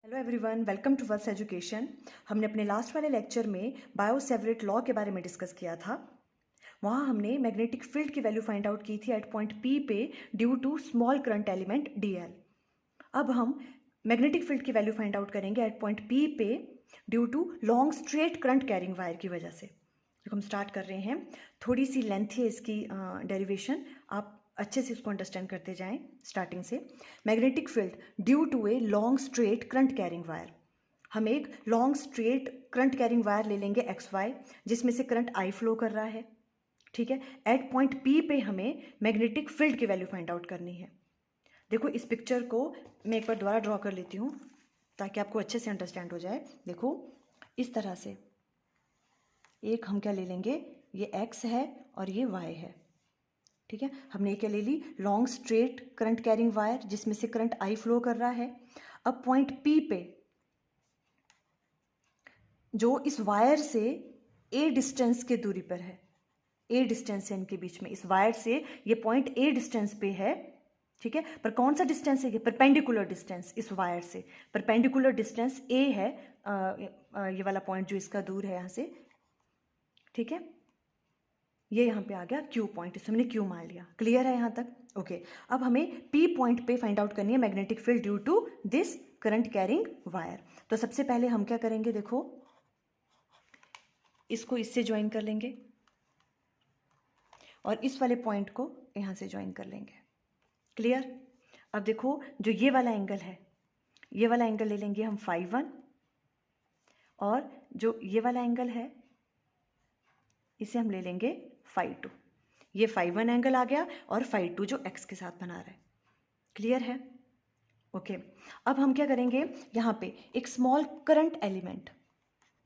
Hello everyone, welcome to verse education. हमने अपने last वाले लेक्चर में बायो-सेवरेट लॉ के बारे में डिस्कस किया था। वहाँ हमने मैग्नेटिक फील्ड की वैल्यू फाइंड आउट की थी एट पॉइंट पी पे due to small current element DL. अब हम मैग्नेटिक फील्ड की वैल्यू फाइंड आउट करेंगे एट पॉइंट पी पे due to long straight current carrying wire की वजह से। तो हम स्टार्ट कर रहे हैं, थोड़ी सी लेंथ है इसकी डेरिवेशन, आप अच्छे से इसको अंडरस्टैंड करते जाएं स्टार्टिंग से। Magnetic field due to a long straight current carrying wire. हम एक long straight current carrying wire ले लेंगे एक्स वाई, जिसमें से करंट आई फ्लो कर रहा है। ठीक है, एट पॉइंट पी पे हमें मैग्नेटिक फील्ड की वैल्यू फाइंड आउट करनी है। देखो इस पिक्चर को मैं एक बार दोबारा ड्रॉ कर लेती हूँ ताकि आपको अच्छे से अंडरस्टैंड हो जाए। देखो इस तरह से एक हम क्या ले लेंगे, ये x है और ये y है। ठीक है, हमने क्या ले ली, long straight current carrying wire जिसमें से करंट I फ्लो कर रहा है। अब पॉइंट P पे जो इस वायर से A डिस्टेंस के दूरी पर है, A डिस्टेंस है इनके बीच में, इस वायर से ये पॉइंट A डिस्टेंस पे है। ठीक है, पर कौन सा डिस्टेंस है ये, परपेंडिकुलर डिस्टेंस। इस वायर से परपेंडिकुलर डिस्टेंस A है, ये वाला पॉइंट जो इसका दूर है यहाँ से। ठीक है, ये यहाँ पे आ गया Q पॉइंट, इसे हमने Q मान लिया। क्लियर है यहाँ तक? ओके, अब हमें P पॉइंट पे फाइंड आउट करनी है magnetic field due to this current carrying wire. तो सबसे पहले हम क्या करेंगे, देखो इसको इससे ज्वाइन कर लेंगे और इस वाले पॉइंट को यहाँ से ज्वाइन कर लेंगे। क्लियर? अब देखो जो ये वाला एंगल है, ये वाला एंगल ले लेंगे हम φ1, और जो ये वाला एंगल है इसे हम ले लेंगे φ2। ये φ1 एंगल आ गया और φ2 जो x के साथ बना रहा है। क्लियर है? ओके, अब हम क्या करेंगे, यहाँ पे एक स्मॉल करंट एलिमेंट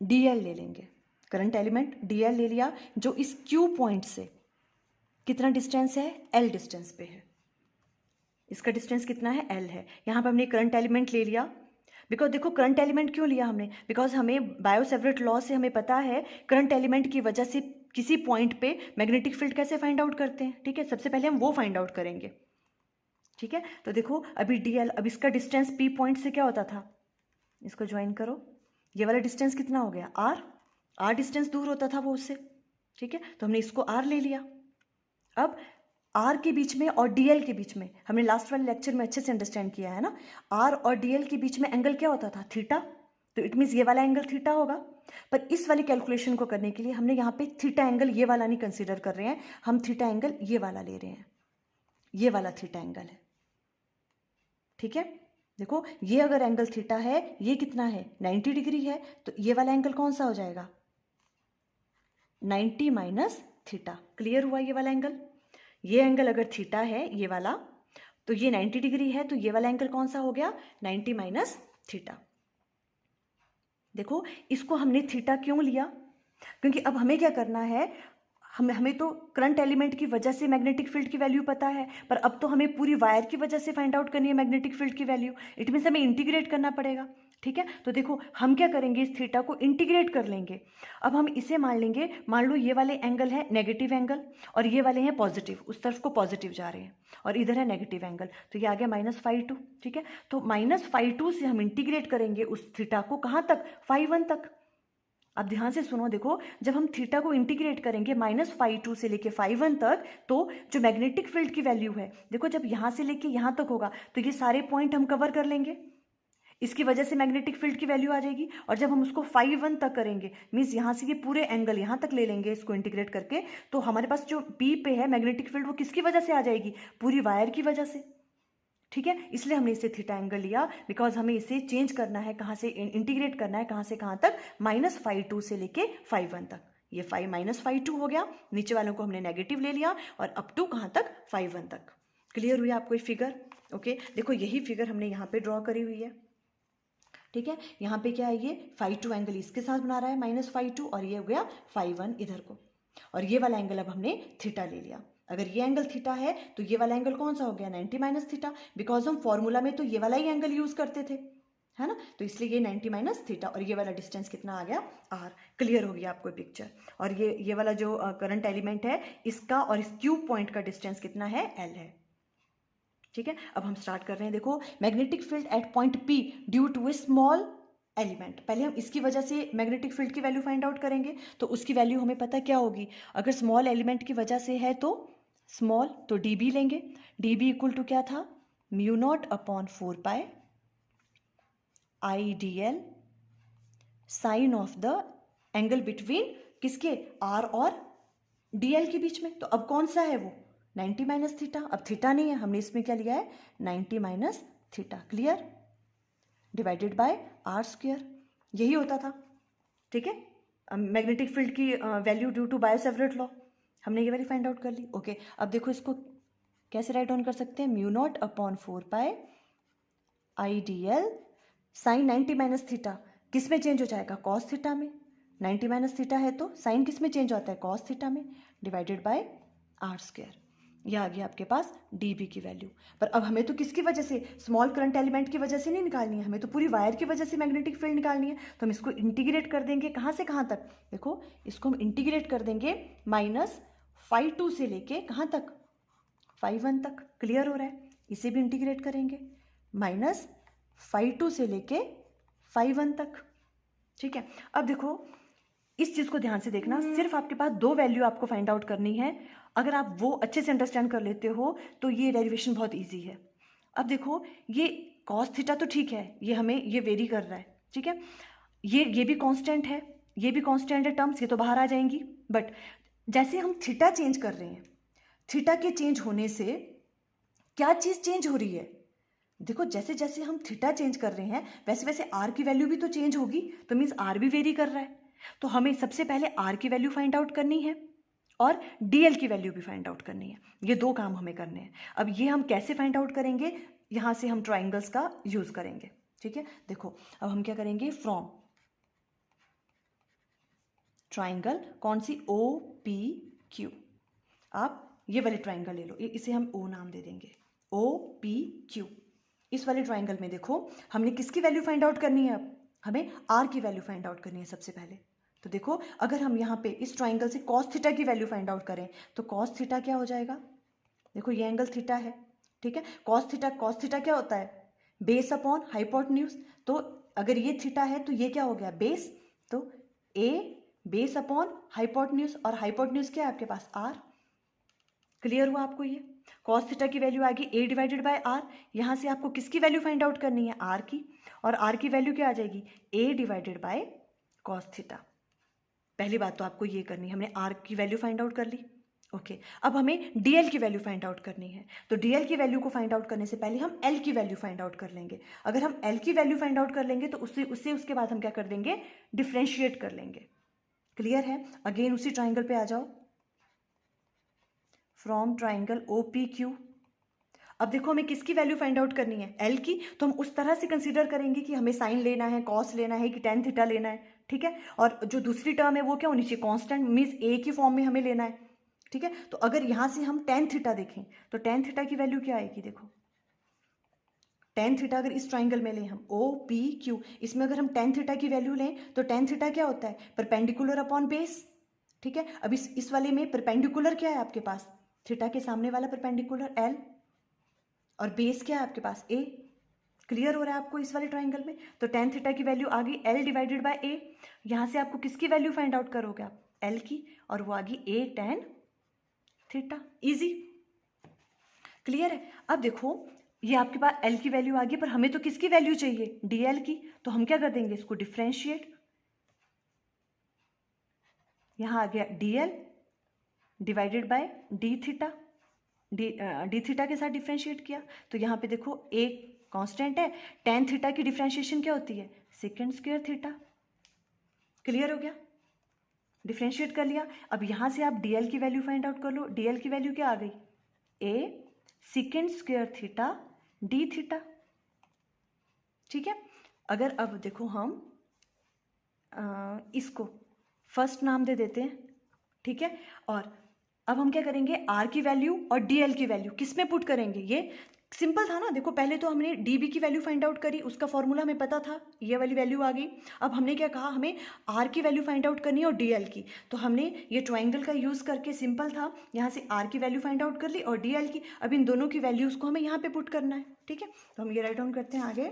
dl ले लेंगे। करंट एलिमेंट dl ले लिया, जो इस Q पॉइंट से कितना डिस्टेंस है, L डिस्टेंस पे है। इसका डिस्टेंस कितना है, L है। यहाँ पे हमने करंट एलिमेंट ले लिया। बिकॉज देखो करंट एलिमेंट क्यों लिया हमने, बिकॉज हमें बायो-सेवरेट लॉ से हमें पता है करंट एलिमेंट की वजह से किसी पॉइंट पे मैग्नेटिक फील्ड कैसे फाइंड आउट करते हैं। ठीक है, सबसे पहले हम वो फाइंड आउट करेंगे। ठीक है, तो देखो अभी डीएल, अब इसका डिस्टेंस पी पॉइंट से क्या होता था, इसको ज्वाइन करो, ये वाला डिस्टेंस कितना हो गया, आर डिस्टेंस दूर होता था वो उससे। ठीक है, तो हमने इसको आर ले लिया। अब आर के बीच में और डीएल के बीच में, हमने लास्ट वाले लेक्चर में अच्छे से अंडरस्टैंड किया है ना, आर और डीएल के बीच में एंगल क्या होता था, थीटा। तो इट मीन्स ये वाला एंगल थीटा होगा। पर इस वाली कैलकुलेशन को करने के लिए हमने यहाँ पे थीटा एंगल ये वाला नहीं कंसीडर कर रहे हैं, हम थीटा एंगल ये वाला ले रहे हैं, ये वाला थीटा एंगल है। ठीक है, देखो ये अगर एंगल थीटा है, ये कितना है, 90 डिग्री है, तो ये वाला एंगल कौन सा हो जाएगा, 90 माइनस थीटा। क्लियर हुआ ये वाला एंगल? ये एंगल अगर थीटा है ये वाला, तो ये 90 डिग्री है, तो ये वाला एंगल कौन सा हो गया, 90 माइनस थीटा। देखो इसको हमने थीटा क्यों लिया, क्योंकि अब हमें क्या करना है, हमें तो करंट एलिमेंट की वजह से मैग्नेटिक फील्ड की वैल्यू पता है, पर अब तो हमें पूरी वायर की वजह से फाइंड आउट करनी है मैग्नेटिक फील्ड की वैल्यू। इट मीन्स हमें इंटीग्रेट करना पड़ेगा। ठीक है, तो देखो हम क्या करेंगे, इस थीटा को इंटीग्रेट कर लेंगे। अब हम इसे मान लेंगे, मान लो ये वाले एंगल है नेगेटिव एंगल और ये वाले हैं पॉजिटिव, उस तरफ को पॉजिटिव जा रहे हैं, और इधर है नेगेटिव एंगल, तो ये आ गया -φ2। ठीक है, तो -φ2 से हम इंटीग्रेट करेंगे उस थीटा को, कहाँ तक, φ1 तक। अब ध्यान से सुनो, देखो जब हम थीटा को इंटीग्रेट करेंगे -φ2 से लेके φ1 तक, तो जो मैग्नेटिक फील्ड की वैल्यू है, देखो जब यहाँ से लेके यहाँ तक होगा तो ये सारे पॉइंट हम कवर कर लेंगे, इसकी वजह से मैग्नेटिक फील्ड की वैल्यू आ जाएगी। और जब हम उसको φ1 तक करेंगे, मीन्स यहाँ से ये पूरे एंगल यहाँ तक ले लेंगे इसको इंटीग्रेट करके, तो हमारे पास जो P पे है मैग्नेटिक फील्ड, वो किसकी वजह से आ जाएगी, पूरी वायर की वजह से। ठीक है, इसलिए हमने इसे थीटा एंगल लिया, बिकॉज हमें इसे चेंज करना है, कहाँ से इंटीग्रेट करना है, कहाँ से कहाँ तक, -φ2 से लेके φ1 तक। ये -φ2 हो गया, नीचे वालों को हमने नेगेटिव ले लिया, और अप टू कहाँ तक, φ1 तक। क्लियर हुई आपको ये फिगर? ओके, देखो यही फिगर हमने यहाँ पे ड्रॉ करी हुई है। ठीक है, यहाँ पे क्या है, ये φ2 एंगल इसके साथ बना रहा है -φ2, और ये हो गया φ1 इधर को, और ये वाला एंगल अब हमने थीटा ले लिया। अगर ये एंगल थीटा है तो ये वाला एंगल कौन सा हो गया, 90 माइनस थीटा, बिकॉज हम फॉर्मूला में तो ये वाला ही एंगल यूज करते थे, है ना, तो इसलिए ये 90 माइनस थीटा, और ये वाला डिस्टेंस कितना आ गया, r। क्लियर हो गया आपको पिक्चर? और ये वाला जो करंट एलिमेंट है, इसका और इस Q पॉइंट का डिस्टेंस कितना है, L है। ठीक है, अब हम स्टार्ट कर रहे हैं। देखो, magnetic field at point P due to a small element. पहले हम इसकी वजह से मैग्नेटिक फील्ड की वैल्यू फाइंड आउट करेंगे, तो उसकी वैल्यू हमें पता क्या होगी। अगर स्मॉल एलिमेंट की वजह से है तो स्मॉल, तो डी बी लेंगे। डी बी इक्वल टू क्या था, mu naught upon 4 pi I D L sine of the angle between किसके, आर और डी एल के बीच में। तो अब कौन सा है वो, 90 माइनस थीटा। अब थीटा नहीं है, हमने इसमें क्या लिया है, 90 minus theta. Clear, divided by R square, यही होता था। ठीक है, मैग्नेटिक फील्ड की value due to Biot Savart law, हमने ये वाली फाइंड आउट कर ली। ओके, अब देखो इसको कैसे राइट डाउन कर सकते हैं, mu naught upon 4 pi I D L sine 90 minus theta किस में चेंज हो जाएगा, कॉस थीटा में। 90 माइनस थीटा है तो साइन किस में चेंज होता है, कॉस थीटा में, डिवाइडेड बाय आर स्क्वायर। यह आ गया आपके पास डी बी की वैल्यू। पर अब हमें तो किसकी वजह से, स्मॉल करंट एलिमेंट की वजह से नहीं निकालनी है, हमें तो पूरी वायर की वजह से मैग्नेटिक फील्ड निकालनी है। तो हम इसको इंटीग्रेट कर देंगे कहाँ से कहाँ तक, देखो इसको हम इंटीग्रेट कर देंगे -φ2 से लेके कहाँ तक, φ1 तक। क्लियर हो रहा है, इसे भी इंटीग्रेट करेंगे -φ2 से लेके φ1 तक। ठीक है, अब देखो इस चीज़ को ध्यान से देखना, सिर्फ आपके पास 2 वैल्यू आपको फाइंड आउट करनी है। अगर आप वो अच्छे से अंडरस्टैंड कर लेते हो तो ये डेरिवेशन बहुत इजी है। अब देखो ये कॉस थीटा तो ठीक है, ये हमें ये वेरी कर रहा है, ठीक है, ये भी कांस्टेंट है, ये भी कांस्टेंट है टर्म्स, ये तो बाहर आ जाएंगी। बट जैसे हम थीटा चेंज कर रहे हैं, थीटा के चेंज होने से क्या चीज़ चेंज हो रही है, देखो जैसे जैसे हम थीटा चेंज कर रहे हैं वैसे वैसे आर की वैल्यू भी तो चेंज होगी, तो मीन्स आर भी वेरी कर रहा है। तो हमें सबसे पहले आर की वैल्यू फाइंड आउट करनी है और डीएल की वैल्यू भी फाइंड आउट करनी है। ये 2 काम हमें करने हैं। अब ये हम कैसे फाइंड आउट करेंगे, यहाँ से हम ट्राइंगल्स का यूज़ करेंगे। ठीक है, देखो अब हम क्या करेंगे, फ्रॉम ट्राइंगल कौन सी, ओ पी क्यू, आप ये वाली ट्राइंगल ले लो, इसे हम ओ नाम दे देंगे, ओ पी क्यू। इस वाले ट्राइंगल में देखो हमने किसकी वैल्यू फाइंड आउट करनी है, अब हमें आर की वैल्यू फाइंड आउट करनी है सबसे पहले। तो देखो अगर हम यहाँ पे इस ट्राइंगल से कॉस थीटा की वैल्यू फाइंड आउट करें तो कॉस थीटा क्या हो जाएगा, देखो ये एंगल थीटा है, ठीक है, कॉस थीटा क्या होता है, बेस अपॉन हाइपोटेन्यूज। तो अगर ये थीटा है तो ये क्या हो गया, बेस, तो ए बेस अपॉन हाइपोटेन्यूज, और हाइपोटेन्यूज क्या है आपके पास, आर। क्लियर हुआ आपको ये, कॉस थीटा की वैल्यू आ गई ए डिवाइडेड बाय आर। यहाँ से आपको किसकी वैल्यू फाइंड आउट करनी है, आर की, और आर की वैल्यू क्या आ जाएगी, ए डिवाइडेड बाय कॉस थीटा। पहली बात तो आपको ये करनी है, हमने आर की वैल्यू फाइंड आउट कर ली। ओके, अब हमें डीएल की वैल्यू फाइंड आउट करनी है। तो डीएल की वैल्यू को फाइंड आउट करने से पहले हम एल की वैल्यू फाइंड आउट कर लेंगे। अगर हम एल की वैल्यू फाइंड आउट कर लेंगे तो उसके बाद हम क्या कर देंगे, डिफ्रेंशिएट कर लेंगे। क्लियर है, अगेन उसी ट्राइंगल पे आ जाओ, from triangle O P Q. अब देखो हमें किसकी वैल्यू फाइंड आउट करनी है, एल की। तो हम उस तरह से कंसीडर करेंगे कि हमें साइन लेना है, कॉस लेना है, कि टेन थीटा लेना है, ठीक है। और जो दूसरी टर्म है वो क्या होनी चाहिए, कांस्टेंट, मीन्स ए की फॉर्म में हमें लेना है, ठीक है। तो अगर यहाँ से हम टेन थीटा देखें तो टेन थीटा की वैल्यू क्या आएगी, देखो टेन थीटा अगर इस ट्राइंगल में लें हम ओ पी क्यू, इसमें अगर हम टेन थीटा की वैल्यू लें तो टेन थीटा क्या होता है, परपेंडिकुलर अपॉन बेस, ठीक है। अब इस वाले में परपेंडिकुलर क्या है आपके पास, थीटा के सामने वाला परपेंडिकुलर एल, और बेस क्या है आपके पास ए। क्लियर हो रहा है आपको इस वाले ट्राइंगल में। तो टेन थीटा की वैल्यू आ गई एल डिवाइडेड बाय ए। यहाँ से आपको किसकी वैल्यू फाइंड आउट करोगे आप, एल की, और वो आ गई ए टेन थीटा। इजी, क्लियर है। अब देखो ये आपके पास एल की वैल्यू आ गई, पर हमें तो किसकी वैल्यू चाहिए, डी एल की। तो हम क्या कर देंगे, इसको डिफ्रेंशिएट, यहाँ आ गया D L divided by D theta, d theta के साथ डिफ्रेंशिएट किया। तो यहाँ पे देखो एक कांस्टेंट है, टेन थीटा की डिफ्रेंशिएशन क्या होती है, सेकेंड स्क्वायर थीटा। क्लियर हो गया, डिफ्रेंशिएट कर लिया। अब यहाँ से आप डीएल की वैल्यू फाइंड आउट कर लो। डीएल की वैल्यू क्या आ गई, a second square theta d theta, ठीक है। अगर अब देखो हम इसको फर्स्ट नाम दे देते हैं, ठीक है। और अब हम क्या करेंगे, आर की वैल्यू और डीएल की वैल्यू किस में पुट करेंगे, ये सिंपल था ना, देखो पहले तो हमने डी बी की वैल्यू फाइंड आउट करी, उसका फॉर्मूला हमें पता था, ये वाली वैल्यू आ गई। अब हमने क्या कहा, हमें आर की वैल्यू फाइंड आउट करनी है और डी एल की, तो हमने ये ट्राइंगल का यूज़ करके, सिंपल था, यहाँ से आर की वैल्यू फाइंड आउट कर ली और डी एल की। अब इन दोनों की वैल्यूज़ को हमें यहाँ पे पुट करना है, ठीक है। तो हम ये राइट डाउन करते हैं आगे।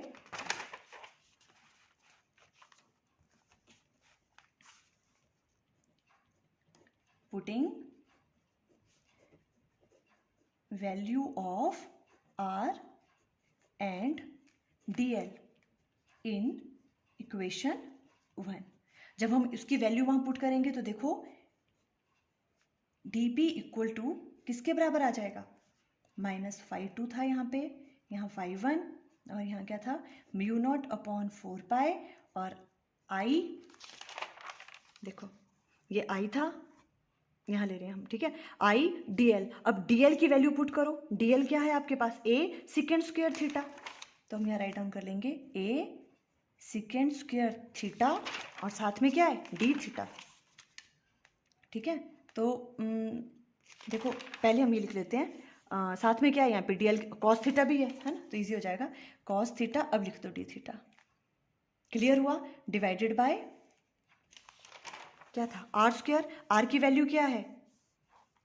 Putting value of R and D L in equation 1। जब हम इसकी वैल्यू वहां पुट करेंगे तो देखो डी पी इक्वल टू किसके बराबर आ जाएगा, -φ2 था यहाँ पे, यहाँ φ1, और यहाँ क्या था, μ0/4π, और आई, देखो ये आई था, यहाँ ले रहे हैं हम, ठीक है, आई डी एल। अब डी एल की वैल्यू पुट करो, डी एल क्या है आपके पास, ए सेकेंड स्क्वायर थीटा, तो हम यहाँ राइट डाउन कर लेंगे ए सेकेंड स्क्वायर थीटा, और साथ में क्या है, डी थीटा, ठीक है। तो देखो पहले हम ये लिख लेते हैं, साथ में क्या है यहाँ पे, डी एल कॉस थीटा भी है ना, तो इजी हो जाएगा, कॉस थीटा, अब लिख दो डी थीटा। क्लियर हुआ, डिवाइडेड बाय क्या था, आर स्क्वायर, आर की वैल्यू क्या है,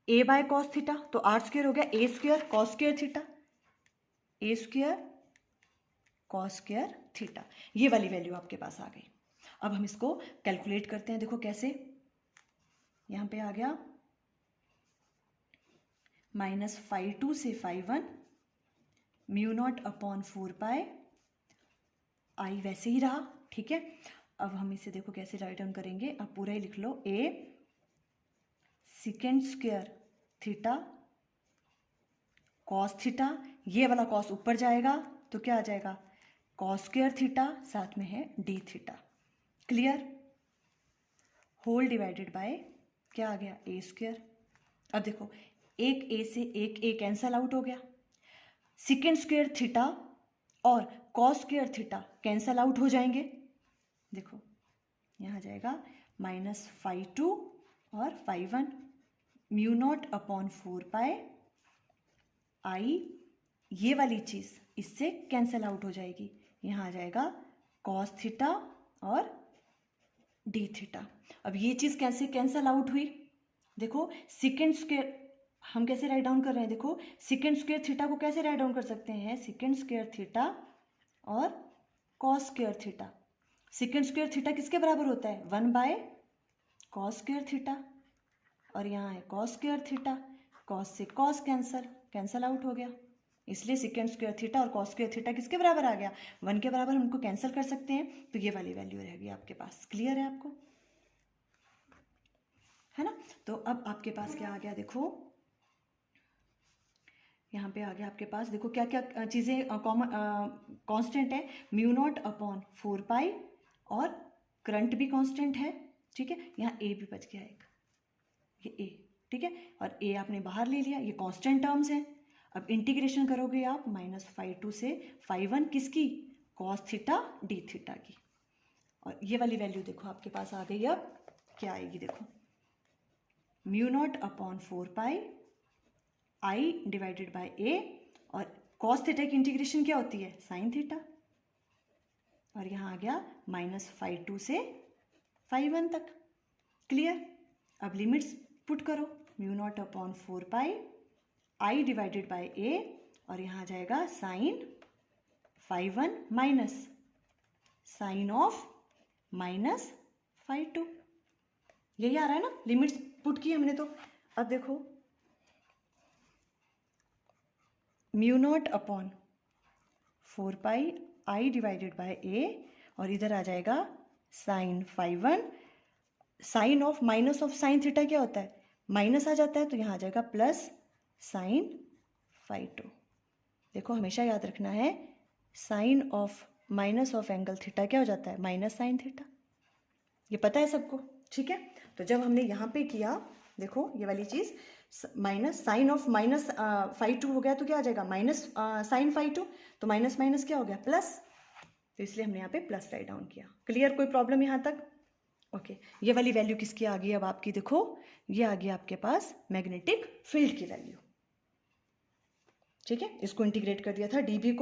ए बाय कॉस थीटा, तो आर स्क्वायर हो गया ए स्क्वायर कॉस स्क्वायर थीटा, ए स्क्वायर कॉस स्क्वायर थीटा, ये वाली वैल्यू आपके पास आ गई। अब हम इसको कैलकुलेट करते हैं, देखो कैसे, यहाँ पे आ गया -φ2 से φ1, μ0/4π, आई वैसे ही रहा, ठीक है। अब हम इसे देखो कैसे राइट डाउन करेंगे, अब पूरा ही लिख लो, a second square theta cos theta, ये वाला कॉस ऊपर जाएगा तो क्या आ जाएगा, कॉस स्क्वायर थीटा, साथ में है D theta. Clear, whole divided by क्या आ गया, ए स्क्वायर। अब देखो एक ए से एक ए कैंसल आउट हो गया, सेकेंड स्क्वायर थीटा और cos square theta cancel out हो जाएंगे, देखो यहाँ जाएगा -φ2 और φ1, μ0/4π, आई ये वाली चीज़ इससे कैंसल आउट हो जाएगी, यहाँ आ जाएगा कॉस थीटा और डी थीटा। अब ये चीज़ कैसे कैंसल आउट हुई, देखो सेकेंड स्क्वायर, हम कैसे राइट डाउन कर रहे हैं, देखो सेकेंड स्क्वायर थीटा को कैसे राइट डाउन कर सकते हैं, सेकेंड स्क्वायर थीटा और cos square theta. Second square theta किसके बराबर होता है, 1/cos स्क्वायर थीटा, और यहाँ है कॉस स्क्वायर थीटा, कॉस से कॉस कैंसल आउट हो गया, इसलिए सेकेंड स्क्वायर थीटा और कॉस स्क्वायर थीटा किसके बराबर आ गया, 1 के बराबर, हम उनको कैंसिल कर सकते हैं, तो ये वाली वैल्यू रहेगी आपके पास। क्लियर है आपको, है ना। तो अब आपके पास क्या आ गया, देखो यहाँ पे आ गया आपके पास, देखो क्या क्या चीज़ें कॉमन कांस्टेंट है, μ0/4π, और करंट भी कांस्टेंट है, ठीक है। यहाँ ए भी बच गया एक, ये ए, ठीक है, और ए आपने बाहर ले लिया, ये कांस्टेंट टर्म्स हैं। अब इंटीग्रेशन करोगे आप -φ2 से φ1 किसकी, कॉस थीटा डी थीटा की, और ये वाली वैल्यू देखो आपके पास आ गई। अब क्या आएगी, देखो μ0/4π आई डिवाइडेड बाय ए, और कॉस थीटा की इंटीग्रेशन क्या होती है, साइन थीटा, और यहाँ आ गया -φ2 से φ1 तक। क्लियर, अब लिमिट्स पुट करो, μ0/4π आई डिवाइडेड बाय ए, और यहाँ आ जाएगा साइन φ1 माइनस साइन ऑफ -φ2, यही आ रहा है ना, लिमिट्स पुट की हमने तो। अब देखो μ0/4π आई डिवाइडेड बाय ए, और इधर आ जाएगा sine φ1, sine of minus of sine theta क्या होता है, माइनस आ जाता है, तो यहाँ आ जाएगा प्लस साइन φ2। देखो हमेशा याद रखना है, sine of minus of angle theta क्या हो जाता है, माइनस साइन थीटा, ये पता है सबको, ठीक है। तो जब हमने यहाँ पे किया, देखो ये वाली चीज़, माइनस साइन ऑफ -φ2 हो गया, तो क्या आ जाएगा, माइनस साइन φ2, तो माइनस माइनस क्या हो गया, प्लस, तो इसलिए हमने यहाँ पे प्लस राइट डाउन किया। क्लियर, कोई प्रॉब्लम यहाँ तक, ओके। ये वाली वैल्यू किसकी आ गई अब आपकी, देखो ये आ गई आपके पास मैग्नेटिक फील्ड की वैल्यू। ठीक है, इसको इंटीग्रेट कर दिया था डीबी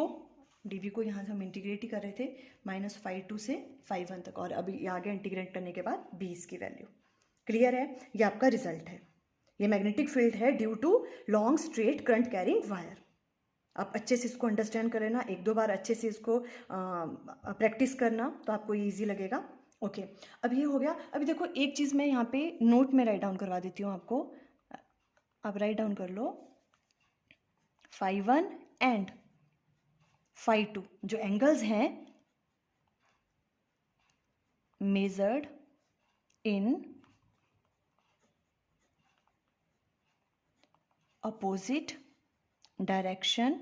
को यहाँ से हम इंटीग्रेट ही कर रहे थे -5 से 5 तक, और अभी आगे इंटीग्रेट करने के बाद 20 की वैल्यू। क्लियर है, ये आपका रिजल्ट है। ये मैग्नेटिक फील्ड है due to long straight current carrying wire. आप अच्छे से इसको अंडरस्टैंड करें ना, 1-2 बार अच्छे से इसको प्रैक्टिस करना, तो आपको ये ईजी लगेगा। ओके, अब ये हो गया। अभी देखो एक चीज़ मैं यहाँ पे नोट में राइट डाउन करवा देती हूँ आपको। अब राइट डाउन कर लो, φ1 एंड φ2 जो एंगल्स हैं measured in opposite direction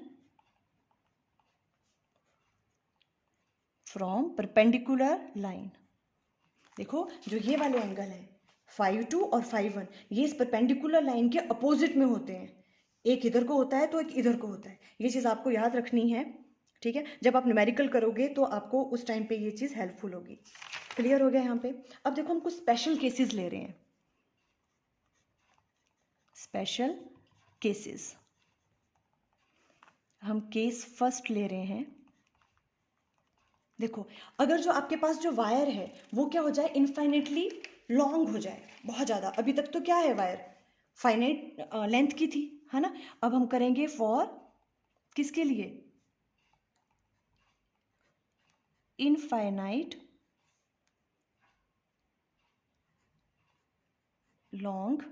from perpendicular line. देखो जो ये वाले एंगल है φ2 और φ1, ये इस परपेंडिकुलर लाइन के अपोजिट में होते हैं। एक इधर को होता है तो एक इधर को होता है। ये चीज़ आपको याद रखनी है, ठीक है। जब आप न्यूमेरिकल करोगे तो आपको उस टाइम पे ये चीज़ हेल्पफुल होगी। क्लियर हो गया यहाँ पे। अब देखो हम कुछ स्पेशल केसेस ले रहे हैं, स्पेशल केसेस। हम केस फर्स्ट ले रहे हैं। देखो अगर जो आपके पास जो वायर है वो क्या हो जाए, इनफाइनेटली लॉन्ग हो जाए, बहुत ज़्यादा। अभी तक तो क्या है, वायर फाइनाइट लेंथ की थी, है ना। अब हम करेंगे फॉर किसके लिए, infinite long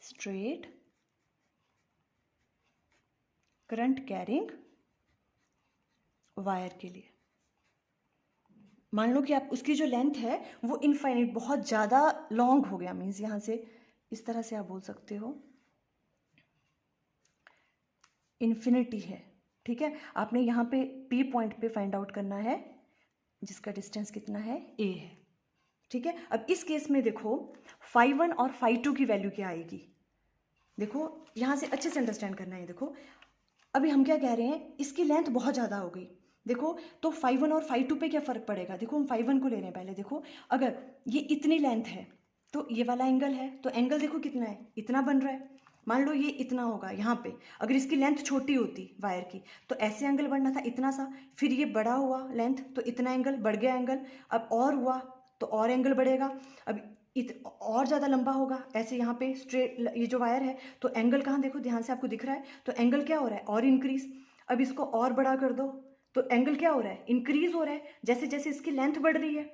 straight current carrying wire के लिए। मान लो कि आप उसकी जो लेंथ है वो इनफाइनाइट बहुत ज़्यादा लॉन्ग हो गया, मीन्स यहाँ से इस तरह से आप बोल सकते हो इन्फिनिटी है, ठीक है। आपने यहाँ पे P पॉइंट पे फाइंड आउट करना है जिसका डिस्टेंस कितना है, A है, ठीक है। अब इस केस में देखो φ1 और φ2 की वैल्यू क्या आएगी। देखो यहाँ से अच्छे से अंडरस्टैंड करना है। देखो अभी हम क्या कह रहे हैं, इसकी लेंथ बहुत ज़्यादा हो गई। देखो तो φ1 और φ2 पे क्या फ़र्क पड़ेगा। देखो हम φ1 को ले रहे हैं पहले। देखो अगर ये इतनी लेंथ है तो ये वाला एंगल है, तो एंगल देखो कितना है, इतना बन रहा है। मान लो ये इतना होगा यहाँ पे, अगर इसकी लेंथ छोटी होती वायर की तो ऐसे एंगल बढ़ना था इतना सा, फिर ये बड़ा हुआ लेंथ तो इतना एंगल बढ़ गया एंगल, अब और हुआ तो और एंगल बढ़ेगा, अब और ज़्यादा लंबा होगा ऐसे यहाँ पे स्ट्रेट ये जो वायर है, तो एंगल कहाँ देखो ध्यान से आपको दिख रहा है, तो एंगल क्या हो रहा है, और इंक्रीज। अब इसको और बड़ा कर दो तो एंगल क्या हो रहा है, इंक्रीज हो रहा है जैसे जैसे इसकी लेंथ बढ़ रही है।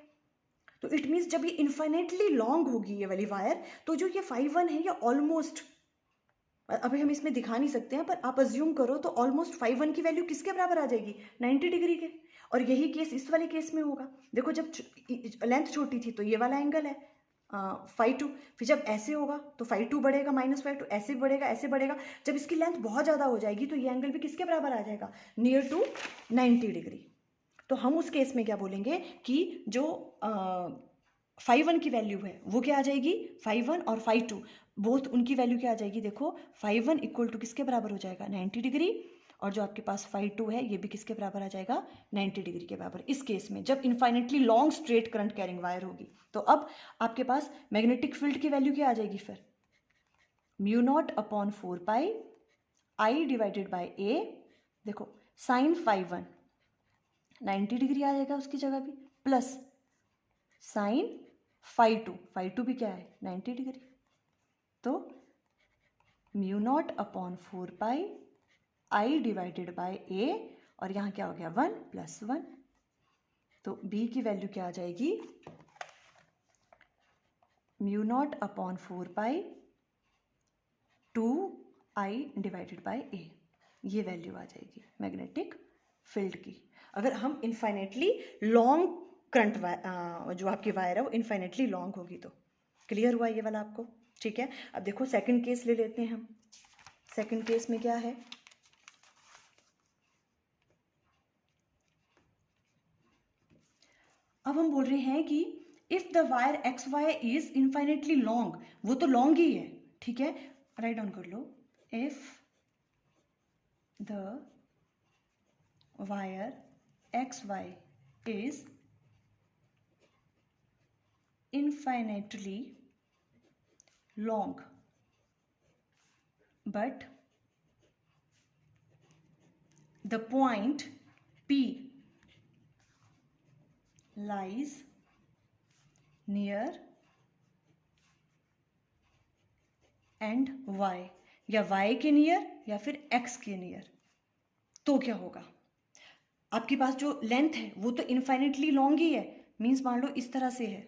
तो इट मीन्स जब ये इन्फाइनेटली लॉन्ग होगी ये वाली वायर, तो जो ये φ1 है ये ऑलमोस्ट, अभी हम इसमें दिखा नहीं सकते हैं पर आप अज्यूम करो तो ऑलमोस्ट φ1 की वैल्यू किसके बराबर आ जाएगी, 90 डिग्री के। और यही केस इस वाले केस में होगा। देखो जब लेंथ छोटी थी तो ये वाला एंगल है φ2, फिर जब ऐसे होगा तो φ2 बढ़ेगा -φ2, ऐसे बढ़ेगा ऐसे बढ़ेगा। जब इसकी लेंथ बहुत ज़्यादा हो जाएगी तो ये एंगल भी किसके बराबर आ जाएगा, नियर टू 90 डिग्री। तो हम उस केस में क्या बोलेंगे कि जो φ1 की वैल्यू है वो क्या आ जाएगी, φ1 और φ2 बोथ उनकी वैल्यू क्या आ जाएगी। देखो φ1 इक्वल टू किसके बराबर हो जाएगा, 90 डिग्री, और जो आपके पास φ2 है ये भी किसके बराबर आ जाएगा, 90 डिग्री के बराबर। इस केस में जब infinitely long straight current carrying wire होगी तो अब आपके पास मैग्नेटिक फील्ड की वैल्यू क्या आ जाएगी, फिर μ0/4π I डिवाइडेड बाई A। देखो साइन φ1 90 डिग्री आ जाएगा उसकी जगह भी, प्लस साइन φ2 भी क्या है 90 डिग्री। तो μ0/4π I डिवाइडेड बाय A, और यहाँ क्या हो गया 1 + 1, तो B की वैल्यू क्या आ जाएगी, μ0/4π 2I डिवाइडेड बाय A, ये वैल्यू आ जाएगी मैग्नेटिक फील्ड की। अगर हम इनफाइनेटली लॉन्ग करंट जो आपकी वायर है वो इनफाइनेटली लॉन्ग होगी तो। क्लियर हुआ ये वाला आपको, ठीक है। अब देखो सेकंड केस ले लेते हैं हम। सेकंड केस में क्या है, अब हम बोल रहे हैं कि if the wire X Y is infinitely long, वो तो लॉन्ग ही है, ठीक है, राइट डाउन कर लो। If the wire X Y is infinitely long, but the point P lies near end y, या y के नियर या फिर x के नियर, तो क्या होगा? आपके पास जो लेंथ है वो तो इनफाइनिटली लॉन्ग ही है, मीन्स मान लो इस तरह से है,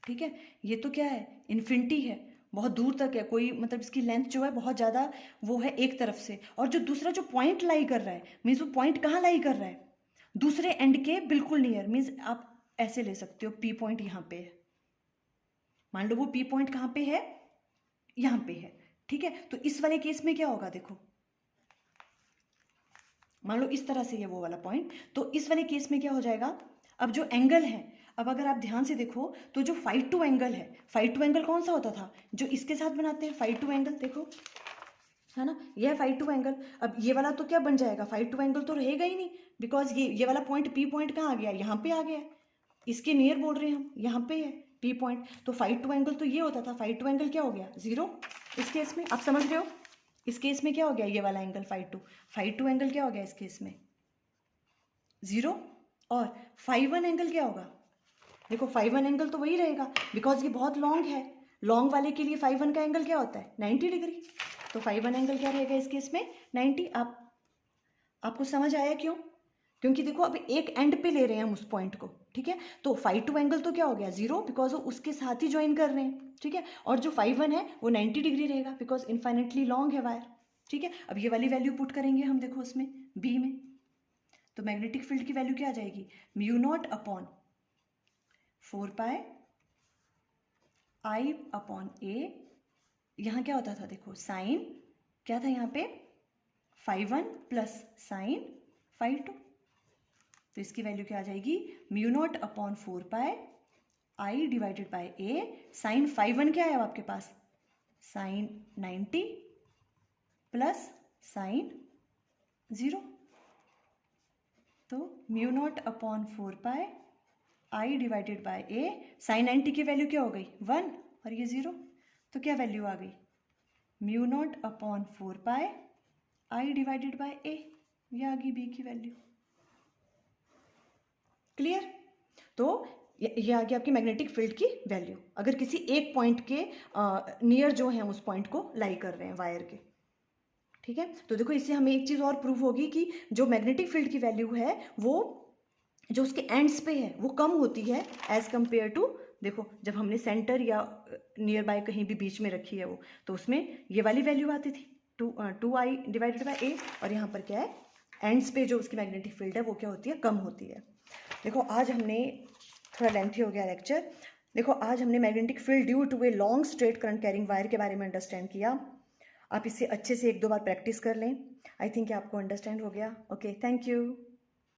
ठीक है, ये तो क्या है, इन्फिनिटी है, बहुत दूर तक है, कोई मतलब इसकी लेंथ जो है बहुत ज़्यादा वो है एक तरफ से, और जो दूसरा जो पॉइंट लाई कर रहा है, मीन्स वो पॉइंट कहाँ लाई कर रहा है, दूसरे एंड के बिल्कुल नियर, मीन्स आप ऐसे ले सकते हो, पी पॉइंट यहाँ पे है, मान लो वो पी पॉइंट कहाँ पे है, यहाँ पे है, ठीक है। तो इस वाले केस में क्या होगा, देखो मान लो इस तरह से है वो वाला पॉइंट, तो इस वाले केस में क्या हो जाएगा, अब जो एंगल है, अब अगर आप ध्यान से देखो तो जो φ2 एंगल है, φ2 एंगल कौन सा होता था, जो इसके साथ बनाते हैं φ2 एंगल, देखो है ना, ये है φ2 एंगल। अब ये वाला तो क्या बन जाएगा, φ2 एंगल तो रहेगा ही नहीं, बिकॉज ये वाला पॉइंट पी पॉइंट कहाँ आ गया, यहाँ पे आ गया है, इसके नियर बोल रहे हैं हम, यहाँ पे है पी पॉइंट, तो φ2 एंगल तो ये होता था, φ2 एंगल क्या हो गया, जीरो। इस केस में आप समझ रहे हो, इस केस में क्या हो गया, ये वाला एंगल φ2 एंगल क्या हो गया इस केस में, जीरो। और φ1 एंगल क्या होगा, देखो φ1 एंगल तो वही रहेगा, बिकॉज ये बहुत लॉन्ग है, लॉन्ग वाले के लिए φ1 का एंगल क्या होता है, 90 डिग्री, तो φ1 एंगल क्या रहेगा इस केस में, 90। आपको समझ आया क्यों, क्योंकि देखो अब एक एंड पे ले रहे हैं हम उस पॉइंट को, ठीक है, तो φ2 एंगल तो क्या हो गया, जीरो, बिकॉज वो उसके साथ ही ज्वाइन कर रहे हैं, ठीक है, और जो φ1 है वो 90 डिग्री रहेगा, बिकॉज इनफाइनेटली लॉन्ग है वायर, ठीक है। अब ये वाली वैल्यू पुट करेंगे हम, देखो उसमें बी में, तो मैग्नेटिक फील्ड की वैल्यू क्या आ जाएगी, μ0 अपॉन 4π I अपॉन a, यहाँ क्या होता था, देखो साइन क्या था यहाँ पे, φ1 प्लस साइन φ2, तो इसकी वैल्यू क्या आ जाएगी, μ0 upon 4π I divided by a, sine φ1 क्या है आपके पास, साइन 90 प्लस साइन 0, तो μ0 upon 4π I divided by a, sine 90 की वैल्यू क्या हो गई 1 और ये 0, तो क्या वैल्यू आ गई, μ0 upon 4π I divided by a, ये आ गई b की वैल्यू, क्लियर। तो ये आ गया आपकी मैग्नेटिक फील्ड की वैल्यू, अगर किसी एक पॉइंट के नियर जो है उस पॉइंट को लाई कर रहे हैं वायर के, ठीक है। तो देखो इससे हमें एक चीज़ और प्रूव होगी कि जो मैग्नेटिक फील्ड की वैल्यू है वो जो उसके एंड्स पे है वो कम होती है एज कम्पेयर टू, देखो जब हमने सेंटर या नियर बाय कहीं भी बीच में रखी है वो, तो उसमें ये वाली वैल्यू आती थी 2I डिवाइडेड बाय a, और यहाँ पर क्या है, एंड्स पे जो उसकी मैग्नेटिक फील्ड है वो क्या होती है, कम होती है। देखो आज हमने, थोड़ा लेंथी हो गया लेक्चर, देखो आज हमने magnetic field due to a long straight current carrying wire के बारे में अंडरस्टैंड किया। आप इसे अच्छे से 1-2 बार प्रैक्टिस कर लें, आई थिंक आपको अंडरस्टैंड हो गया। Okay, thank you.